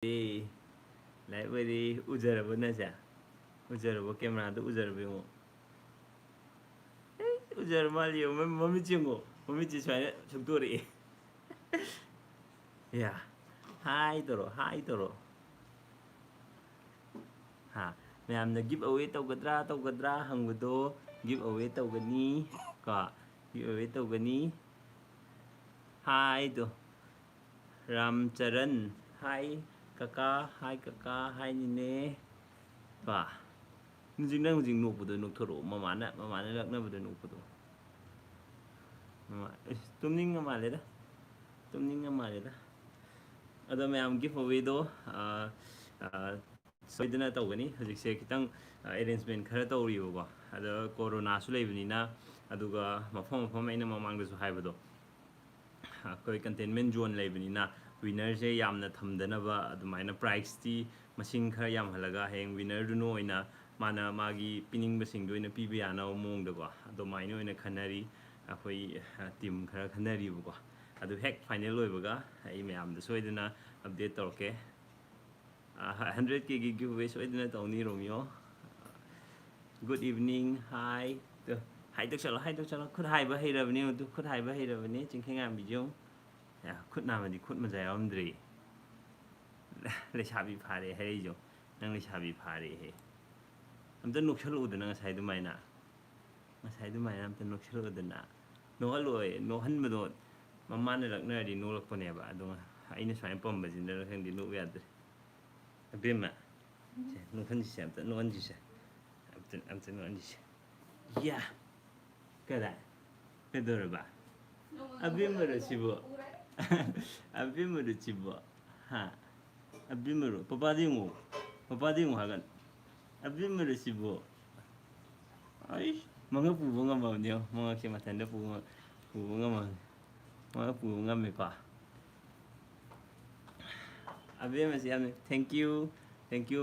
đi lại về đi ujar bữa nay sao ujar bữa camera tu ujar bữa ngô ujar mà liều mà mình chưa ngô mà mình chỉ xoay chúng tôi đi yeah hai toro ha mayamna give away tawgadra hangbudo give away tawgani ko give away tawgani hai to Ramcharan hai kaka hai nine ba jing nang jing nuk budo nuk thoro mama na lak na budo nuk budo mama tumning nga male da ado mayam give away do soidana tawgani hojik se kitang arrangement khara tawribo ko ado corona su leibnina aduga mafam aina mamang da su haibado koi containment zone leibnina winner se yamna thamdanaba adumaina price ti masing khara yam halaga heng winner du no ina mana magi pining basing do ina piba yana mong da ko adumaina ina khanari akoi team khara khanari ko adu hek final loibaga ai mayam da soidana update torke 100k giveaway soidana tawni romeo good evening hi hai tức chalo khut hai ba hay rabani tu khut hai ba hay rabani chingkheinganbi jong ya khut na ma di khut ma jai amdri le chabi phare hai jo nang le chabi phare he amta nuk chalo udana ngasai du maina amta nuk chalo udana no haloi no han ma do mamma na lakna di no lak pone ba ado aina sai pom ba jin da khang di no ya de abima no kan ji amta no an ji sa amta no an ji sa ya kada kedor ba abimaro sibo abimaro sibo ha abimaro papa dingo hagan abimaro sibo ai mga pubo nga ba niyo mga kimatanda pubo nga mga pubo nga me pa abima si am thank you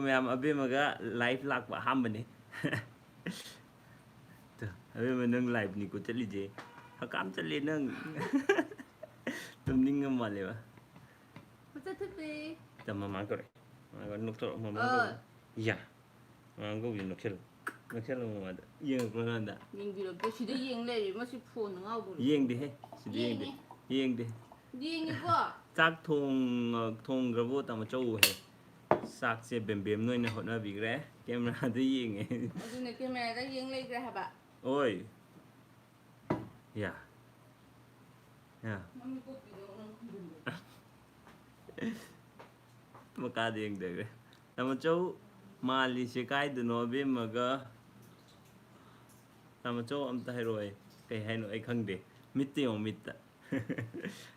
ma'am abima ga live lak ba hambane abima nang live ni ko chali je hakam chali nang tumning ngam male ba Masa tu pe. tama ma ko nuk to mama ko ya ma ko wi nuk chel mo ma yeng ko nanda Yeng bi lo pe si de yeng le ma si phone ngau bu. yeng de he si yeng de Yeng ni ko. sak thong grabo tama chou he sak se bem noi na hot na bi gre camera de yeng he Adu ne ke me da yeng le gra ha ba. oi ya Mami ko pi do nang bu. maka deng de tama chou mali se kai du no be maga tama chou am ta heroi kai hai no ai khang de mit te o mit ta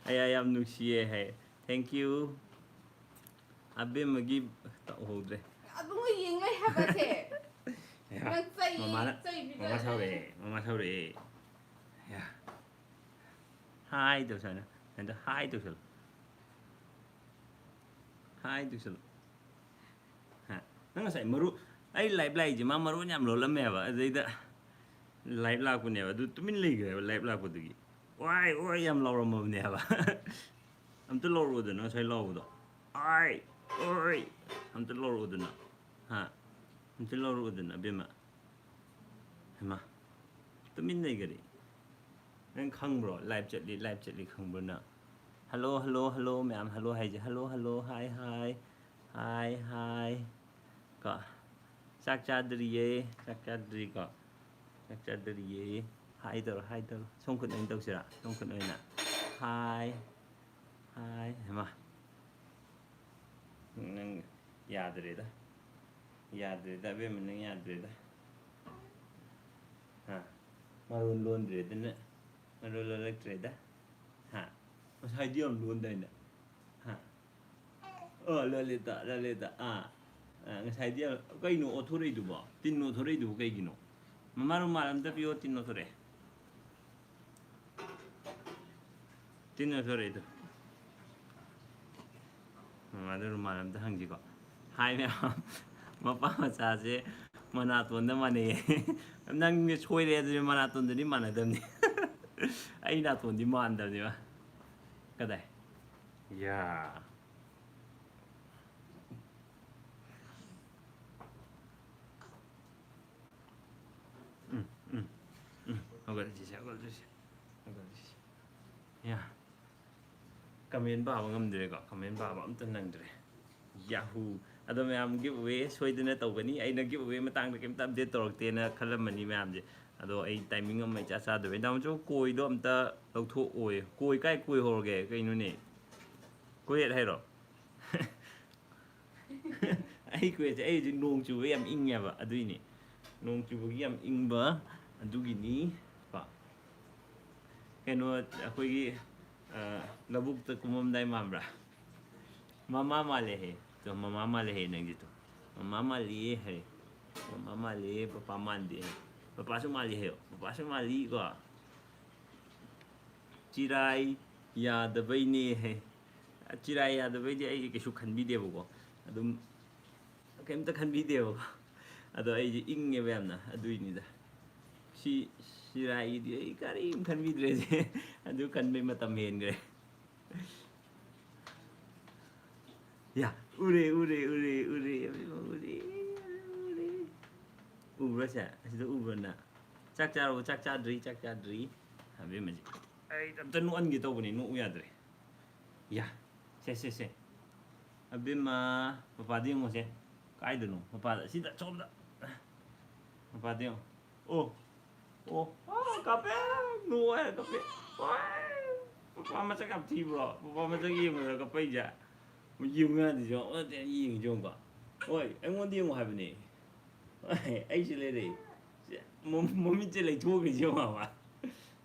ai am nu sie hai thank you abe magi ta ho de Adu ngo yeng le ha ba se. Nang sai bi mama sao re ya hai tu sana and hai tu sel ha nang sai maru ai live lai ji ma maru nyam lo la me ba dei da live la ku ne ba du tumin le ge live la ku du gi oi yam lo ro mo ne ba am tu lo ro de no sai lo do ai oi am tu lo ro de na ha am tu lo ro de na be ma ma tumin le ge ri nang khang bro live chat li khang bro na hello ma'am hello hai ji hello hi ka sak chadri ko sak chadri hai toro song kun anh tau sira song kun ai na hi ma nang yadre da be mình nang yadre da ha marun lon dre da na marun lon dre da ha hai diom luôn đây nè ha laleta ngasai dia kai no othorei du ba tin no thorei du kai gino mamaru maram ta pio tin no thore du mamaru maram ta hangji ko hai me mapa macha je manaton da mane nang ni choi re de manaton de ni manadam ni ai na ton di man da ni ba kadai ya 야 comment ꯄꯥꯕ ꯉꯝꯗ꯭ꯔꯦꯀꯣ comment ꯄꯥꯕ ꯑꯝꯇ ꯅꯪꯗ꯭ꯔꯦ Yahoo ꯑꯗꯣ ꯃꯌꯥꯝ ꯒꯤꯐ away ꯁꯣꯏꯗꯅ ꯇꯧꯒꯅꯤ ꯑꯩꯅ ꯒꯤꯐ away ꯃꯇꯥꯡꯗ ꯀꯩꯝꯇ ꯑꯞꯗꯦꯠ ꯇꯧꯔꯛꯇꯦꯅ ꯈꯜꯂꯝꯕꯅꯤ ꯃꯌꯥꯝꯁꯦ ꯑꯗꯣ ꯑꯩ ꯇꯥꯏꯃꯤꯡ ꯑꯃ ꯏꯆꯥ ꯆꯥꯗꯕ ꯏꯟꯗꯥꯎꯟꯁꯨ ꯀꯣꯏꯗꯣ ꯑꯝꯇ ꯂꯧꯊꯣꯛꯑꯣꯏ ꯀꯣꯏ ꯀꯥꯏ ꯀꯣꯏ ꯍꯧꯔꯒꯦ ꯀꯩꯅꯣꯅꯦ ꯀꯣꯏꯌꯦꯠ ꯍꯥꯏꯔꯣ ꯑꯩ ꯀꯣꯏꯁꯦ ꯑꯩ ꯍꯧꯖꯤꯛ ꯅꯣꯡ ꯆꯨꯕ ꯌꯥꯝ ꯏꯪꯉꯦꯕ ꯑꯗꯨꯏꯅꯤ ꯅꯣꯡ ꯆꯨꯕꯒꯤ ꯌꯥꯝ ꯏꯪꯕ ꯑꯗꯨꯒꯤꯅꯤ ꯀꯣ ꯀꯩꯅꯣ ꯑꯩꯈꯣꯏꯒꯤ ꯂꯧꯕꯨꯛꯇ ꯀꯨꯝꯃꯝꯗꯥꯏ ꯃꯥꯟꯕ꯭ꯔꯥ ꯃꯃꯥ ꯃꯥꯜꯂꯦꯍꯦ ꯇꯣ ꯃꯃꯥ ꯃꯥꯜꯂꯦꯍꯦ ꯅꯪꯁꯤꯗꯣ ꯃꯃꯥ ꯃꯥꯜꯂꯤꯌꯦ ꯍꯥꯏ ꯃꯃꯥ ꯃꯥꯜꯂꯦ ꯄꯄꯥ ꯃꯥꯟꯗꯦ ꯄꯄꯥꯁꯨ ꯃꯥꯜꯂꯤ ꯍꯥꯏꯌꯣ ꯄꯄꯥꯁꯨ ꯃꯥꯜꯂꯤꯀꯣ ꯆꯤꯔꯥꯏ ꯌꯥꯗꯕꯩꯅꯦ ꯍꯥꯏ ꯆꯤꯔꯥꯏ ꯌꯥꯗꯕꯩꯗꯤ ꯑꯩ ꯀꯩꯁꯨ ꯈꯟꯕꯤꯗꯦꯕꯀꯣ ꯑꯗꯨꯝ ꯀꯩꯝꯇ ꯈꯟꯕꯤꯗꯦꯕꯀꯣ ꯑꯗꯣ ꯑꯩꯁꯦ ꯏꯪꯉꯦꯕ ꯌꯥꯝꯅ ꯑꯗꯨꯏꯅꯤꯗ ꯆꯤꯔꯥꯏꯒꯤꯗꯤ ꯑꯩ ꯀꯔꯤꯝ ꯈꯟꯕꯤꯗ꯭ꯔꯦꯁꯦ ꯑꯗꯨ ꯈꯟꯕꯩ ꯃꯇꯝ ꯍꯦꯟꯈ꯭ꯔꯦ 야, 우리 우브라세 아시도 우브라나 짝짜로 짝짜드리 하면지 아이 담다 노안게 떠보니 노 우야드래 야 쎄 아비마 파파디 뭐세 까이드노 파파 시다 좀다 파파디 카페 노에 카페 파파 마차 갑티 브로 파파 마차 이모 카페이자 dùng thì cho gì dùng cả ôi em muốn điên ngoài bên này ấy chỉ lấy đi muốn mình chỉ lấy thuốc cái gì mà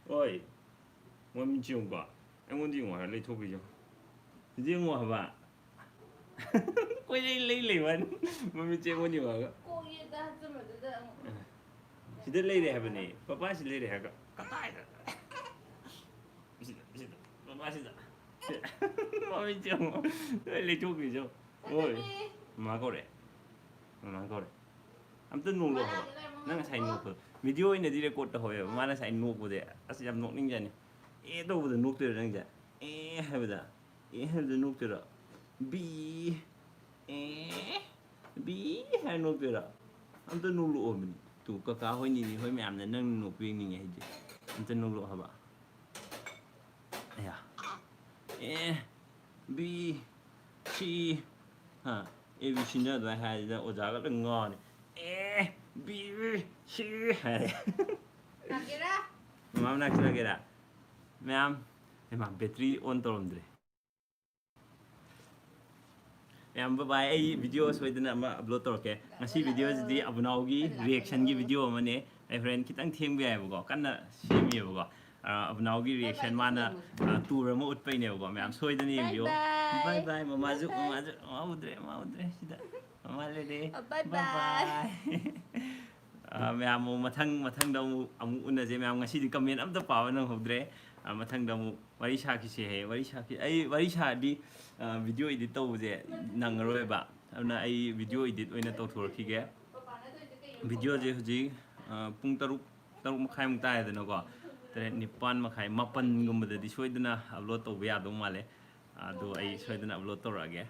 ôi muốn mình dùng cả em muốn điên ngoài lấy thuốc cái gì điên ngoài hả quay lấy vẫn muốn mình chơi muốn điên ngoài chỉ lấy đi hả bên này papa chỉ lấy đi hả cái tay đó papa chỉ Mami chồng lấy thuốc gì chứ ôi mà có đấy 아무튼 놀러 와 나가 사인 놓고 비디오 있는 데에 꽂다 호요 마나 사인 놓고 돼 아스 잡 놓는 자니 에도 보다 놓더라 자 에 해보다 에 해도 놓더라 비 해 놓더라 아무튼 놀러 오면 또 까까 호이니 호이 맘나 능 놓고 있는 게 해지 아무튼 놀러 와 봐 야 B C ha A B C nữa rồi hai giờ ổ giá rất là ngon A B C hai mắm nạc chưa kira ma'am em battery on tolomdre em bye bye ai video soidana ma upload torke ngasi video jidi abunaugi reaction gi video amane ai friend kitang thengbe ai bo kanna semi bo abunaugi reaction mana tour ama utpai ne bo ma'am soidani video bye bye mama ju udre sida mama le de bye bye ma'am mathang da amu unaje ma'am ngasi di comment amta pawa nang hodre mathang da mu wari shaki se he wari shaki ai wari shadi video edit tꯧꯕꯁꯦ ꯅꯪꯉꯔꯣꯏꯕ ꯑꯗꯨꯅ ꯑꯩ video edit ꯑꯣꯏꯅ ꯇꯧꯊꯣꯔꯛꯈꯤꯒꯦ ꯚꯤꯗꯤꯑꯣꯁꯦ ꯍꯧꯖꯤꯛ ꯄꯨꯡ 6 ꯃꯈꯥꯏꯃꯨꯛ ꯇꯥꯏꯗꯅꯀꯣ 7 9 ꯃꯈꯥꯏ 8ꯒꯨꯝꯕꯗꯗꯤ ꯁꯣꯏꯗꯅ upload ꯇꯧꯕ ꯌꯥꯗꯧ ꯃꯥꯜꯂꯦ ꯑꯗꯣ ꯑꯩ ꯁꯣꯏꯗꯅ ꯑꯞꯂꯣꯗ ꯇꯧꯔꯛꯑꯒꯦ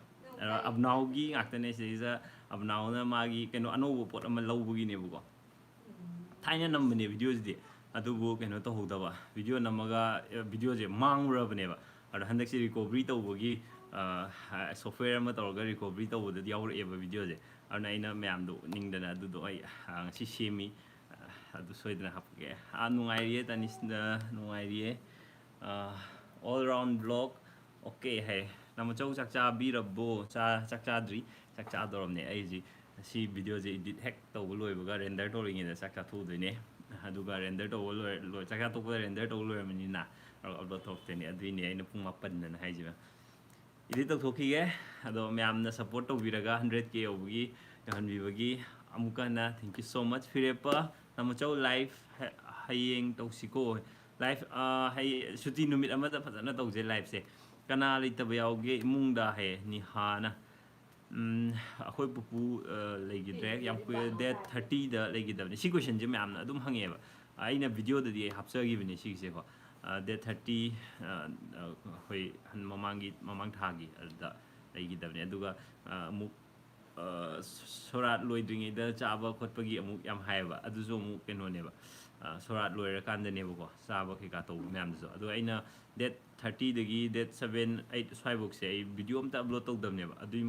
ꯑꯕꯅꯥꯎꯒꯤ ꯉꯥꯛꯇꯅꯦ ꯁꯤꯗꯩꯁꯤꯗ ꯑꯕꯅꯥꯎꯅ ꯃꯥꯒꯤ ꯀꯩꯅꯣ ꯑꯅꯧꯕ ꯄꯣꯠ ꯑꯃ ꯂꯧꯕꯒꯤꯅꯦꯕꯀꯣ ꯊꯥꯏꯅ ꯅꯝꯕꯅꯦ ꯚꯤꯗꯤꯑꯣꯁꯤꯗꯤ ꯑꯗꯨꯕꯨ ꯀꯩꯅꯣ ꯇꯧꯍꯧꯗꯕ ꯚꯤꯗꯤꯑꯣ ꯅꯝꯃꯒ ꯚꯤꯗꯤꯑꯣꯁꯦ ꯃꯥꯡꯉꯨꯔꯕꯅꯦꯕ ꯑꯗꯣ ꯍꯟꯗꯛꯁꯦ ꯔꯤꯀꯣꯕꯔꯤ ꯇꯧꯕꯒꯤ ꯁꯣꯐꯋꯦꯌꯔ ꯑꯃ ꯇꯧꯔꯒ ꯔꯤꯀꯣꯕꯔꯤ ꯇꯧꯕꯗꯗꯤ ꯌꯥꯎꯔꯛꯑꯦꯕ ꯚꯤꯗꯤꯑꯣꯁꯦ ꯑꯗꯨꯅ ꯑꯩꯅ ꯃꯌꯥꯝꯗꯣ ꯎꯠꯅꯤꯡꯗꯅ ꯑꯗꯨꯗꯣ ꯑꯩ ꯉꯁꯤ ꯁꯦꯝꯃꯤ ꯑꯗꯨ ꯁꯣꯏꯗꯅ ꯍꯥꯞꯄꯛꯀꯦ ꯅꯨꯡꯉꯥꯏꯔꯤꯌꯦ ꯇꯥꯅꯤꯁꯅ ꯅꯨꯡꯉꯥꯏꯔꯤꯌꯦ ꯑꯣꯜ ꯔꯥꯎꯟ ꯕ꯭ꯂꯣꯛ ꯑꯣꯀꯦ ꯍꯥꯏ ꯅꯃꯆꯧ ꯆꯥꯛ ꯆꯥꯕꯤꯔꯕꯣ ꯆꯥꯛ ꯆꯥꯗ꯭ꯔꯤ ꯆꯥꯛ ꯆꯥꯗꯧꯔꯕꯅꯦ ꯑꯩꯁꯤ ꯁꯤ ꯚꯤꯗꯤꯑꯣꯁꯦ ꯏꯗꯤꯠ ꯍꯦꯛ ꯇꯧꯕ ꯂꯣꯏꯕꯒ ꯔꯦꯟꯗꯔ ꯇꯧꯔꯤꯉꯩꯗ ꯆꯥꯛ ꯆꯥꯊꯣꯛꯎꯗꯣꯏꯅꯦ ꯑꯗꯨꯒ ꯔꯦꯟꯗꯔ ꯇꯧꯕ ꯂꯣꯏ ꯆꯥꯛ ꯆꯥꯊꯣꯛꯄꯗ ꯔꯦꯟꯗꯔ ꯇꯧꯕ ꯂꯣꯏꯔꯕꯅꯤꯅ ꯑꯞꯂꯣꯗ ꯇꯧꯔꯛꯇꯣꯏꯅꯦ ꯑꯗꯨꯏꯅꯦ ꯑꯩꯅ ꯄꯨꯡ 8ꯗꯅ ꯍꯥꯏꯖꯤꯕ 이디 ꯇꯧꯊꯣꯛꯈꯤꯒꯦ ꯑꯗꯣ ꯃꯌꯥꯝꯅ ꯁꯄꯣꯔꯠ ꯇꯧꯕꯤꯔꯒ 100K ꯌꯧꯕꯒꯤ ꯌꯧꯍꯟꯕꯤꯕꯒꯤ ꯑꯃꯨꯛꯀ ꯍꯟꯅ ꯊꯦꯡꯛ ꯌꯨ ꯁꯣ ꯃꯆ ꯐꯤꯔꯦꯞꯄ ꯅꯃꯆꯧ ꯂꯥꯏꯐ ꯍꯌꯦꯡ ꯇꯧꯁꯤꯀꯣ ꯂꯥꯏꯐ ꯁꯨꯇꯤ ꯅꯨꯃꯤꯠ ꯑꯃꯗ ꯐꯖꯅ ꯇꯧꯁꯦ ꯂꯥꯏꯐꯁꯦ ꯀꯅꯥ ꯂꯩꯇꯕ ꯌꯥꯎꯒꯦ ꯏꯃꯨꯡꯗ ꯍꯥꯏꯌꯦ ꯅꯤꯍꯥꯅ ꯑꯩꯈꯣꯏ ꯄꯨꯄꯨ ꯂꯩꯈꯤꯗ꯭ꯔꯦ ꯌꯥꯝ ꯀꯨꯏꯔꯦ ꯗꯦꯠ 30ꯗ ꯂꯩꯈꯤꯗꯕꯅꯤ ꯁꯤ ꯀꯣꯏꯁꯟꯁꯦ ꯃꯌꯥꯝꯅ ꯑꯗꯨꯝ ꯍꯪꯉꯦꯕ ꯑꯩꯅ ꯚꯤꯗꯤꯑꯣꯗꯗꯤ ꯑꯩ ꯍꯥꯞꯆꯈꯤꯕꯅꯤ ꯁꯤꯒꯤꯁꯦꯀꯣ ꯗꯦꯠ 30 ꯑꯩꯈꯣꯏ ꯃꯃꯥꯡ ꯊꯥꯒꯤ ꯑꯗꯨꯗ ꯂꯩꯈꯤꯗꯕꯅꯤ ꯑꯗꯨꯒ ꯑꯃꯨꯛ ꯁꯣꯔꯥꯠ ꯂꯣꯏꯗ꯭ꯔꯤꯉꯩꯗ ꯆꯥꯕ ꯈꯣꯠꯄꯒꯤ ꯑꯃꯨꯛ ꯌꯥꯝ ꯍꯥꯏꯌꯦꯕ ꯑꯗꯨꯁꯨ ꯑꯃꯨꯛ ꯀꯩꯅꯣꯅꯦꯕ ꯁꯣꯔꯥꯠ ꯂꯣꯏꯔꯀꯥꯟꯗꯅꯦꯕꯀꯣ ꯆꯥꯕ ꯀꯩꯀꯥ ꯇꯧꯕ ꯃꯌꯥꯝꯗꯨꯁꯨ ꯑꯗꯣ ꯑꯩꯅ ꯗꯦꯠ 30ꯗꯒꯤ ꯗꯦꯠ 7, 8 ꯁ꯭ꯋꯥꯏꯐꯥꯎꯁꯦ ꯑꯩ ꯚꯤꯗꯤꯑꯣ ꯑꯝꯇ ꯑꯞꯂꯣꯗ ꯇꯧꯗꯕꯅꯦꯕ ꯑꯗꯨꯒꯤ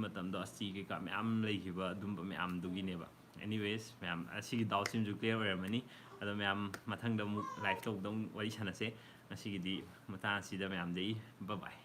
ꯃꯇꯝꯗꯣ ꯑꯁꯤ ꯀꯩꯀꯥ ꯃꯌꯥꯝ ꯂꯩꯈꯤꯕ ꯑꯗꯨꯝꯕ ꯃꯌꯥꯝꯗꯨꯒꯤꯅꯦꯕ ꯑꯦꯅꯤꯋꯦꯁ ꯃꯌꯥꯝ ꯑꯁꯤꯒꯤ ꯗꯥꯎꯠꯁꯤꯡꯁꯨ ꯀ꯭ꯂꯤꯌꯔ ꯑꯣꯏꯔꯝꯃꯅꯤ ꯑꯗꯣ ꯃꯌꯥꯝ ꯃꯊꯪꯗ ꯑꯃꯨꯛ ꯂꯥꯏꯚ ꯇꯧꯕꯗ ꯑꯃꯨꯛ ꯋꯥꯔꯤ ꯁꯥꯟꯅꯁꯦ ꯉꯁꯤꯒꯤꯗꯤ ꯃꯇꯥꯡ ꯑꯁꯤꯗ ꯃꯌꯥꯝꯗꯒꯤ ꯕꯥꯏ